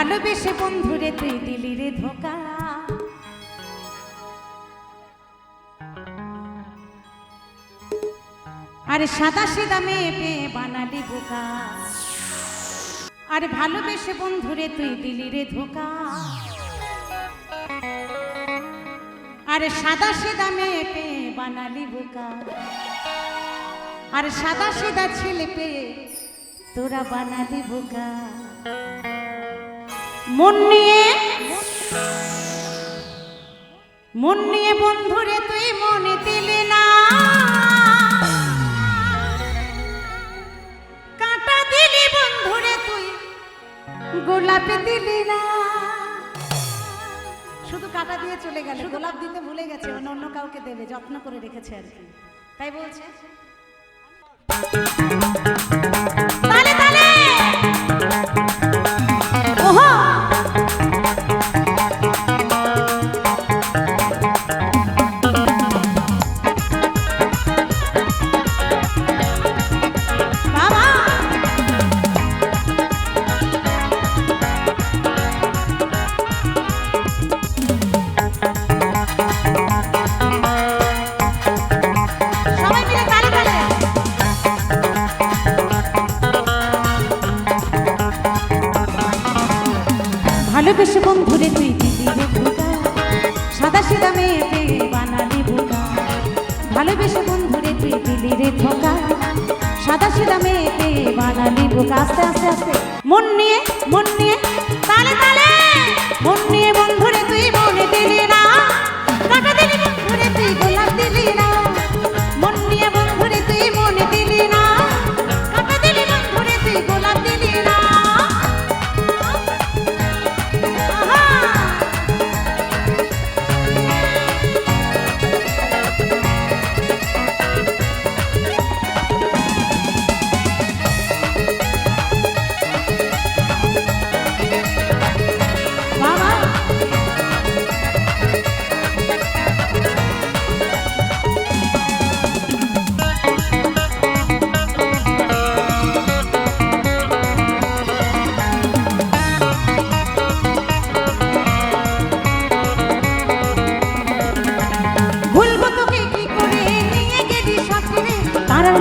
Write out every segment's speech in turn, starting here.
ভালোবেসে বন্ধুরে তুই দিলি রে ধোকা, আরে সাদা সিধা মেয়ে পেয়ে বানালি বোকা। আরে ভালোবেসে বন্ধুরে তুই দিলি রে ধোকা, আরে সাদা সিধা মেয়ে পেয়ে বানালি বোকা। আরে সাদা সিধা ছেলে পেয়ে তোরা বানালি বোকা। মন নিয়ে বন্ধুরে তুই মনে দিলি না, কাঁটা দিলি বন্ধুরে তুই গোলাপে দিলি না। শুধু কাঁটা দিয়ে চলে গেল, গোলাপ দিতে ভুলে গেছে, অন্য কাউকে দেবে, যত্ন করে রেখেছে আর কি, তাই বলছে। তালে তালে ওহো ভালোবেসে বন্ধুরে তুই দিলি রে ধোকা, সাদা সিধা মেয়ে পেয়ে বানালি বোকা। ভালোবেসে বন্ধুরে তুই দিলি রে ধোকা, সাদা সিধা মেয়ে পেয়ে বানালি বোকা। আস্তে আস্তে আস্তে মন নিয়ে তালে তালে মন নিয়ে বন্ধুরে তুই মনে দিলি না, কাঁটা দিলি বন্ধুরে তুই গোলাপ দিলি না। মন নিয়ে বন্ধুরে তুই মনে দিলি না, কাঁটা দিলি বন্ধুরে তুই গোলাপ দিলি না।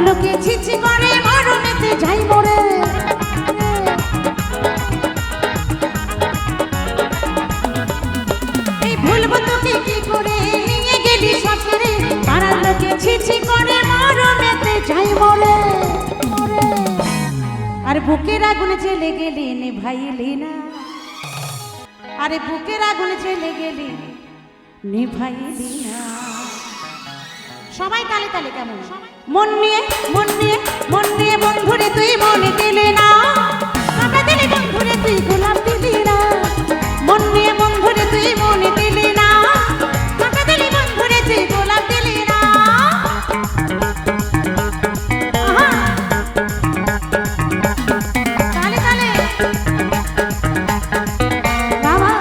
লোকে ছিছি করে মরণেতে যাই মরে, এই ভুলবো তোকে কি করে নিয়ে গেলি সফরে। পাড়ার লোকে ছিছি করে মরণেতে যাই মরে। আর বুকের আগুনে জ্বলে গেলি নিভাইলি না, আরে বুকের আগুনে জ্বলে গেলি নিভাইলি না। সবাই তালে তালে কেমন? মন নিয়ে বন্ধুরে তুই মনে দিলি না, কাঁটা দিলি বন্ধুরে তুই গোলাপ দিলি না। মন নিয়ে বন্ধুরে তুই মনে দিলি না, কাঁটা দিলি বন্ধুরে তুই গোলাপ দিলি না। তালে তালে বাবা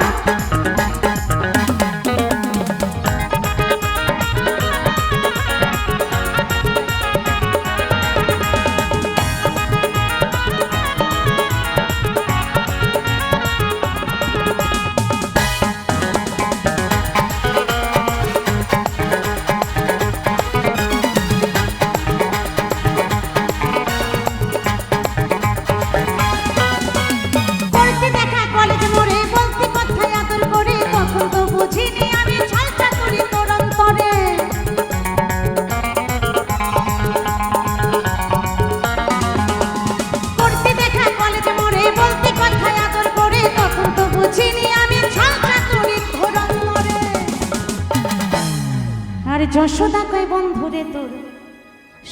যশোদা কয় বন্ধুরে তোর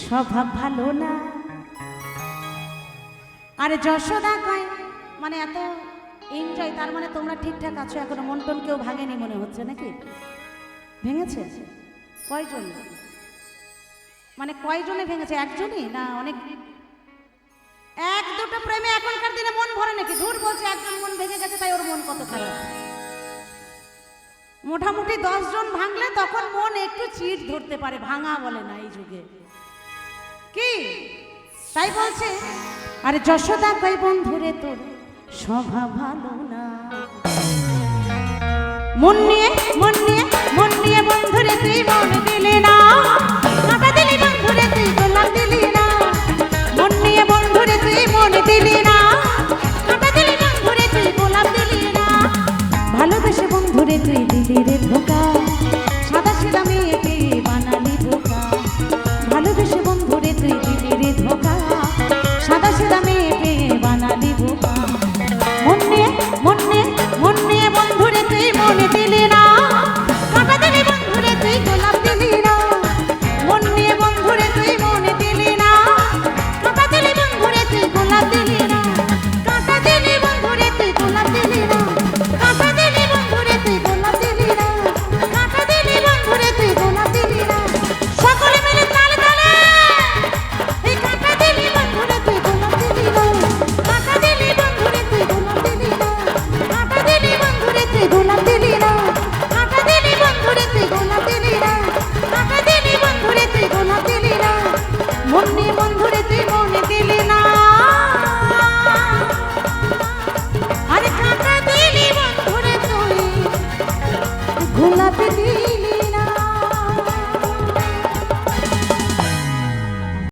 স্বভাব ভালো না। আরে যশোদা কয় মানে এত এনজয়, তার মানে তোমরা ঠিকঠাক আছো, এখনো মন টন কেউ ভাঙেনি মনে হচ্ছে নাকি? ভেঙেছে কয়জন? মানে কয়জনে ভেঙেছে? একজনই না অনেক? এক দুটো প্রেমে এখনকার দিনে মন ভরে নাকি? ধুর বলছে একজন মন ভেঙে গেছে তাই ওর মন কত খারাপ। মোটামুটি 10 জন ভাঙলে তখন মন একটু চিট ধরতে পারে, ভাঙা বলে না এই যুগে কি? তাই বলছে আরে যশোদা কয় বন্ধুরে তোর স্বভাব ভালো না। মন নিয়ে মন নিয়ে মন নিয়ে বন্ধুরে তুই মন দিলি না, কাঁটা দিলি বন্ধুরে তুই গোলাপ দিলি না। মন নিয়ে বন্ধুরে তুই মন দিলি না, কাঁটা দিলি বন্ধুরে তুই গোলাপ দিলি না। ভালোবেসে বন্ধুরে তুই দিলি রে ধোকা, সাদা সিধা মেয়েকে বানালি বোকা। ভালোবেসে বন্ধুরে তুই দিলি রে ধোকা, সাদা সিধা মেয়েকে বানালি বোকা। মন নিয়ে মন নিয়ে মন নিয়ে বন্ধুরে তুই মন দিলি না, কাঁটা দিলি বন্ধুরে তুই গোলাপ দিলি না। মন নিয়ে বন্ধুরে তুই মন দিলি না, কাঁটা দিলি বন্ধুরে তুই গোলাপ দিলি না। কাঁটা দিলি বন্ধুরে তুই গোলাপ দিলি না, কাঁটা দিলি বন্ধুরে তুই গোলাপ দিলি না, কাঁটা দিলি বন্ধুরে তুই গোলাপ দিলি না। সকলে মিলে তালে তালে এই কাঁটা দিলি বন্ধুরে তুই গোলাপ দিলি না, কাঁটা দিলি বন্ধুরে তুই গোলাপ দিলি না, কাঁটা দিলি বন্ধুরে তুই গোলাপ দিলি না, কাঁটা দিলি বন্ধুরে তুই গোলাপ দিলি না, কাঁটা দিলি বন্ধুরে তুই গোলাপ দিলি না। মন নিয়ে